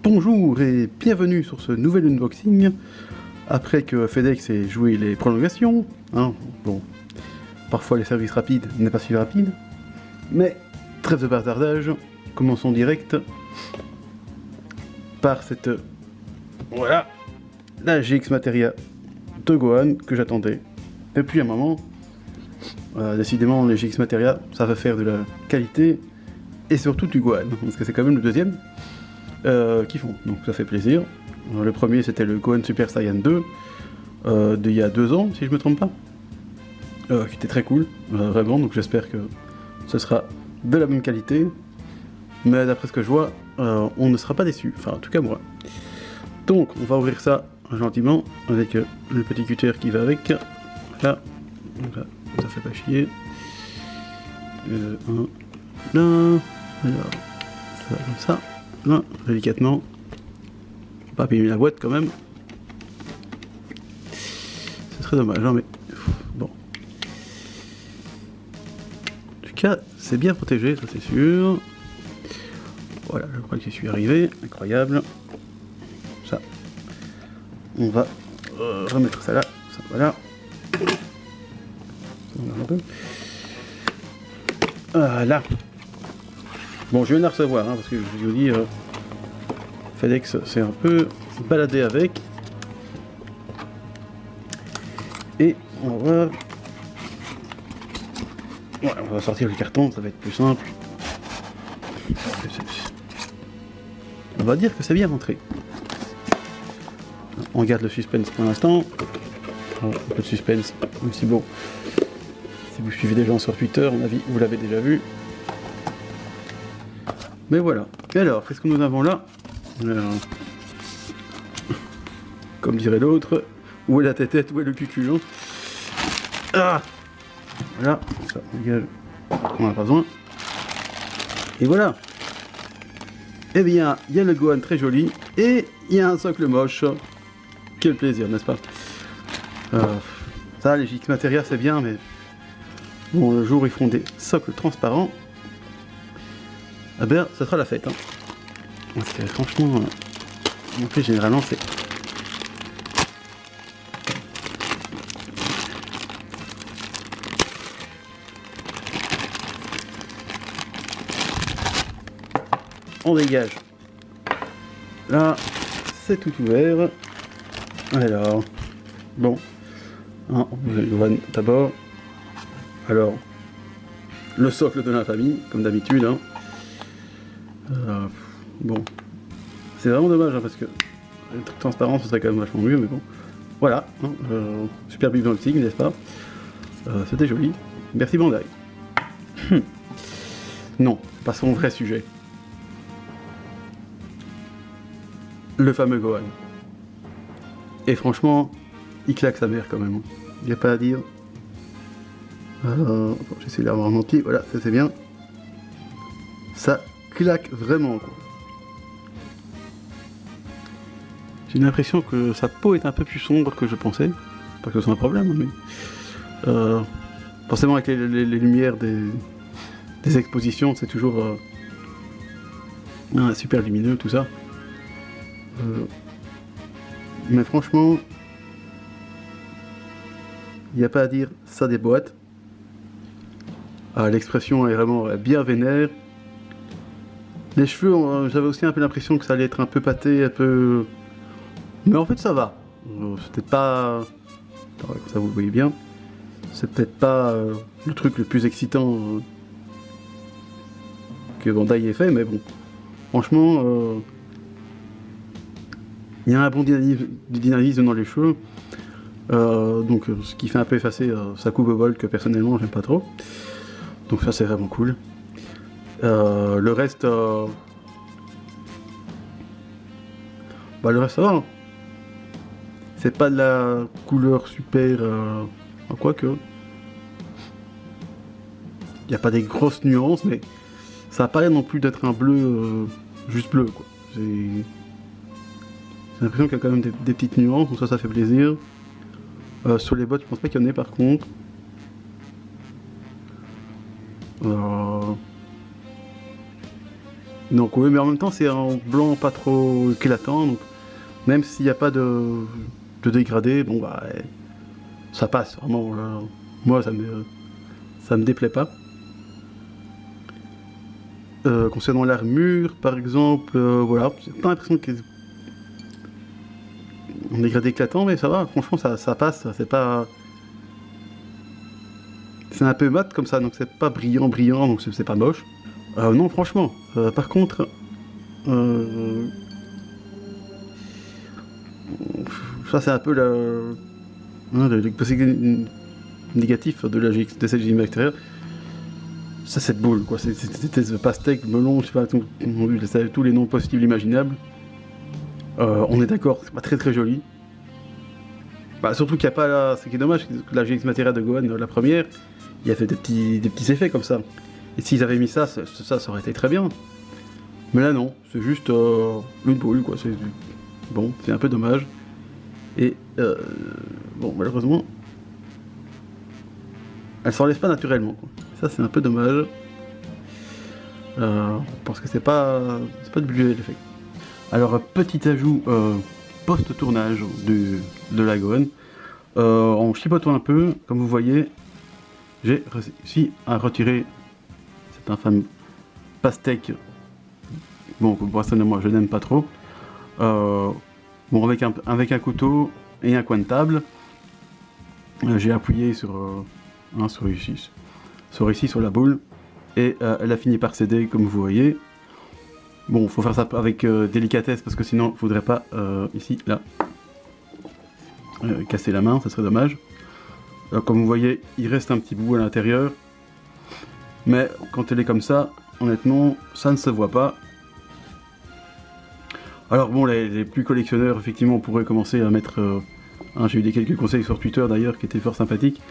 Bonjour et bienvenue sur ce nouvel unboxing. Après que FedEx ait joué les prolongations, bon, parfois les services rapides n'est pas si rapide, mais trêve de bavardage, commençons direct par cette, voilà, la GX Materia de Gohan que j'attendais depuis un moment. Décidément, les GX Materia, ça va faire de la qualité et surtout du Gohan, parce que c'est quand même le deuxième qui font, donc ça fait plaisir. Le premier c'était le Gohan Super Saiyan 2 d'il y a 2 ans, si je me trompe pas, qui était très cool, vraiment, donc j'espère que ce sera de la même qualité, mais d'après ce que je vois, on ne sera pas déçu, enfin en tout cas moi. Donc on va ouvrir ça gentiment avec le petit cutter qui va avec, là, donc là ça fait pas chier, là, alors, ça va comme ça, là, délicatement, faut pas abîmer la boîte quand même, ce serait dommage, hein, mais bon. En tout cas, c'est bien protégé, ça c'est sûr. Voilà, je crois que j'y suis arrivé, incroyable. Ça, on va remettre ça là, ça, voilà. Voilà. Bon, je viens de la recevoir, parce que je vous dis, FedEx s'est un peu baladé avec. Et on va... Voilà, on va sortir le carton, ça va être plus simple. On va dire que c'est bien rentré. On garde le suspense pour l'instant. Un peu de suspense, aussi bon. Si vous suivez des gens sur Twitter, à mon avis, vous l'avez déjà vu. Mais voilà. Et alors, qu'est-ce que nous avons là? Comme dirait l'autre, où est la tête, où est le cucu, hein? Ah, voilà, ça, dégage, on n'a pas besoin. Et voilà. Eh bien, il y a le Gohan très joli, et il y a un socle moche. Quel plaisir, n'est-ce pas? Ça, les GX Materia, c'est bien, mais... Bon, le jour où ils font des socles transparents, eh bien, ça sera la fête, hein. Parce que franchement, en plus, généralement, c'est... On dégage. Là, c'est tout ouvert. Alors, bon. On va d'abord. Alors, le socle de l'infamie, comme d'habitude, hein. Bon. C'est vraiment dommage, hein, parce que le truc transparent, ce serait quand même vachement mieux, mais bon. Voilà. Super big unboxing, n'est-ce pas? C'était joli. Merci Bandai. Non, passons au vrai sujet. Le fameux Gohan. Et franchement, il claque sa mère quand même. Il n'y a pas à dire. J'essaie de l'avoir en entier. Voilà, ça c'est bien. Ça claque vraiment, quoi. J'ai l'impression que sa peau est un peu plus sombre que je pensais. Pas que ce soit un problème, mais... forcément avec les lumières des expositions, c'est toujours super lumineux, tout ça. Mais franchement, il n'y a pas à dire, ça déboîte. L'expression est vraiment bien vénère. Les cheveux, j'avais aussi un peu l'impression que ça allait être un peu pâté, un peu... Mais en fait ça va. C'était pas... Comme ça vous le voyez bien. C'est peut-être pas le truc le plus excitant que Bandai ait fait, mais bon. Franchement... il y a un bon dynamisme dans les cheveux, donc ce qui fait un peu effacer sa coupe au bol que personnellement j'aime pas trop. Donc ça c'est vraiment cool. Le reste, le reste ça va. Hein. C'est pas de la couleur super, quoique. Il n'y a pas des grosses nuances, mais ça a pas l'air non plus d'être un bleu juste bleu, quoi. J'ai l'impression qu'il y a quand même des petites nuances, donc ça fait plaisir. Sur les bottes, je pense pas qu'il y en ait par contre. Donc oui, mais en même temps c'est en blanc pas trop éclatant, donc même s'il n'y a pas de dégradé, bon bah ça passe vraiment. Moi ça me déplaît pas. Concernant l'armure par exemple, voilà, j'ai pas l'impression qu'il y ait un dégradé éclatant, mais ça va, franchement ça passe, c'est pas... C'est un peu mat comme ça, donc c'est pas brillant, donc c'est pas moche. Non, franchement. Par contre, ça c'est un peu le côté négatif de cette GX Extérieure. Ça, cette boule, quoi. C'était pastèque, melon, je sais pas, tous les noms possibles, imaginables. On est d'accord, c'est pas très très joli. Bah, surtout qu'il n'y a pas là. Ce qui est dommage, c'est que la GX Materia de Gohan, la première, il y avait des petits effets comme ça. Et s'ils avaient mis ça aurait été très bien. Mais là non, c'est juste une boule quoi. Bon, c'est un peu dommage. Et bon, malheureusement, elle s'enlève pas naturellement, quoi. Ça c'est un peu dommage. Parce que c'est pas du budget d'effet. Alors petit ajout post-tournage de la Gohan. En chipotant un peu, comme vous voyez, j'ai réussi à retirer cet infâme pastèque. Bon, personnellement, je n'aime pas trop. Bon, avec un couteau et un coin de table, j'ai appuyé sur ici, sur la boule, et elle a fini par céder, comme vous voyez. Bon, faut faire ça avec délicatesse, parce que sinon, il faudrait pas, ici, là, casser la main, ça serait dommage. Alors, comme vous voyez, il reste un petit bout à l'intérieur, mais quand elle est comme ça, honnêtement, ça ne se voit pas. Alors bon, les plus collectionneurs, effectivement, pourraient commencer à mettre... j'ai eu quelques conseils sur Twitter d'ailleurs qui étaient fort sympathiques.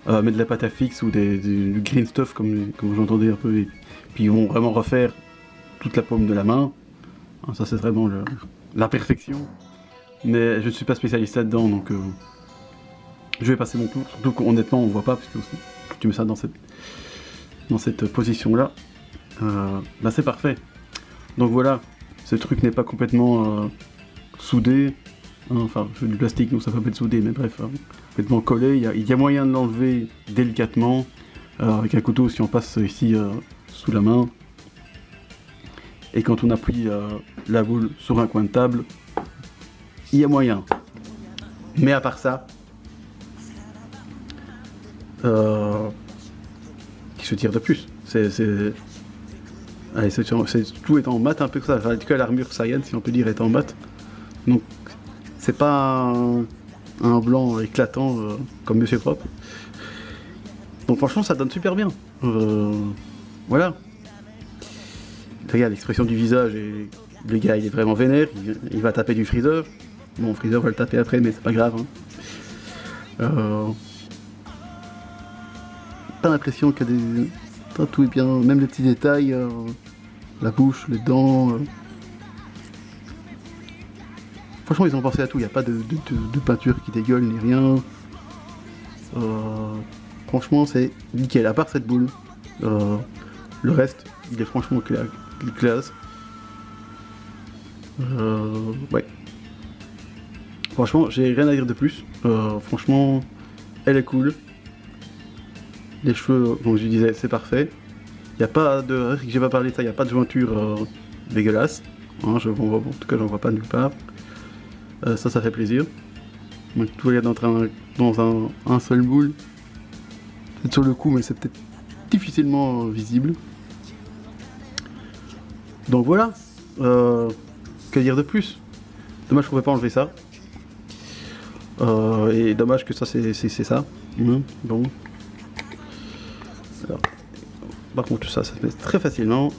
Mettre de la pâte à fixe ou du green stuff comme j'entendais un peu, et puis ils vont vraiment refaire toute la paume de la main. Ça c'est vraiment la perfection. Mais je ne suis pas spécialiste là-dedans, donc je vais passer mon tour. Surtout qu'honnêtement on voit pas, parce que tu mets ça dans cette position-là, là c'est parfait. Donc voilà, ce truc n'est pas complètement soudé. Enfin, c'est du plastique, donc ça peut pas être soudé, mais bref, complètement collé. Il y a moyen de l'enlever délicatement, avec un couteau si on passe ici sous la main. Et quand on appuie la boule sur un coin de table, il y a moyen. Mais à part ça, qui se tire de plus. Allez, tout est en mat un peu que ça. Enfin, en tout cas, l'armure Saiyan, si on peut dire, est en mat. Donc, c'est pas un blanc éclatant comme Monsieur Propre. Donc franchement ça donne super bien. Voilà. Regarde l'expression du visage, et le gars il est vraiment vénère, il va taper du Freezer. Bon, Freezer va le taper après, mais c'est pas grave. Pas l'impression que tout est bien, même les petits détails, la bouche, les dents. Franchement, ils ont pensé à tout, il n'y a pas de peinture qui dégueule ni rien. Franchement, c'est nickel, à part cette boule. Le reste, il est franchement classe. Ouais. Franchement, j'ai rien à dire de plus. Franchement, elle est cool. Les cheveux, donc je disais, c'est parfait. Il n'y a pas de... J'ai pas parlé de ça, il n'y a pas de jointure dégueulasse. En tout cas, j'en vois pas nulle part. Ça fait plaisir. Donc, tout est dans un seul moule. C'est sur le coup, mais c'est peut-être difficilement visible. Donc voilà. Que dire de plus? Dommage qu'on ne pouvait pas enlever ça. Et dommage que ça, c'est ça. Bon. Alors, par contre, ça se met très facilement.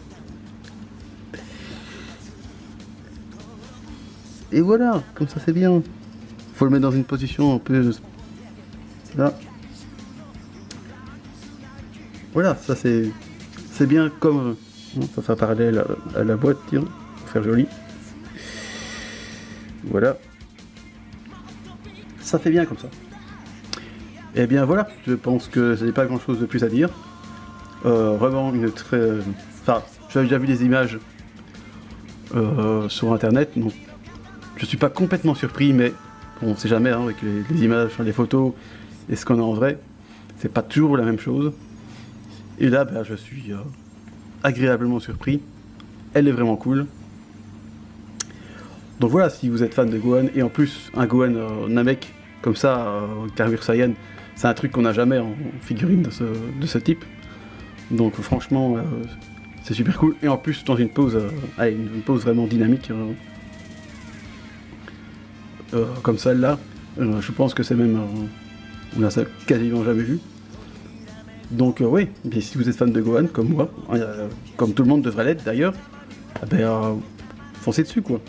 Et voilà, comme ça c'est bien. Faut le mettre dans une position un peu... Là. Voilà, ça c'est bien comme... Ça fait parallèle à la boîte, tiens, pour faire joli. Voilà. Ça fait bien comme ça. Et bien voilà, je pense que je n'ai pas grand chose de plus à dire. Vraiment une très... Enfin, j'avais déjà vu des images sur internet, donc je suis pas complètement surpris, mais bon, on sait jamais hein, avec les images, les photos et ce qu'on a en vrai, c'est pas toujours la même chose. Et là, je suis agréablement surpris. Elle est vraiment cool. Donc voilà, si vous êtes fan de Gohan, et en plus un Gohan Namek comme ça, Carvure Saiyan, c'est un truc qu'on n'a jamais en figurine de ce type. Donc franchement, c'est super cool. Et en plus, dans une pose, une pose vraiment dynamique, comme celle-là, je pense que c'est même... on a ça quasiment jamais vu. Donc oui, si vous êtes fan de Gohan, comme moi, comme tout le monde devrait l'être d'ailleurs, foncez dessus quoi.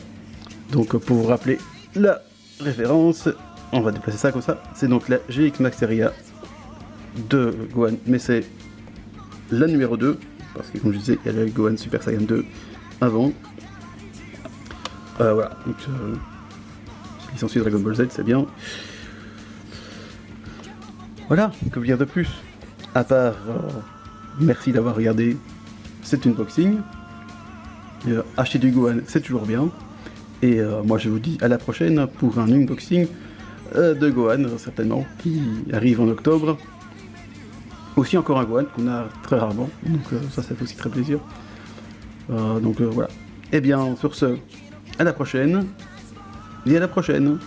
Donc pour vous rappeler la référence, on va déplacer ça comme ça, c'est donc la GX Maxteria de Gohan, mais c'est la numéro 2, parce que comme je disais, il y a le Gohan Super Saiyan 2 avant. Voilà, donc c'est licencié Dragon Ball Z, c'est bien. Voilà, que vous dire de plus? À part, merci d'avoir regardé cet unboxing. Acheter du Gohan, c'est toujours bien. Et moi je vous dis à la prochaine pour un unboxing de Gohan, certainement, qui arrive en octobre. Aussi encore un Gohan qu'on a très rarement, donc ça fait aussi très plaisir. Donc voilà. Et bien sur ce, à la prochaine, et à la prochaine.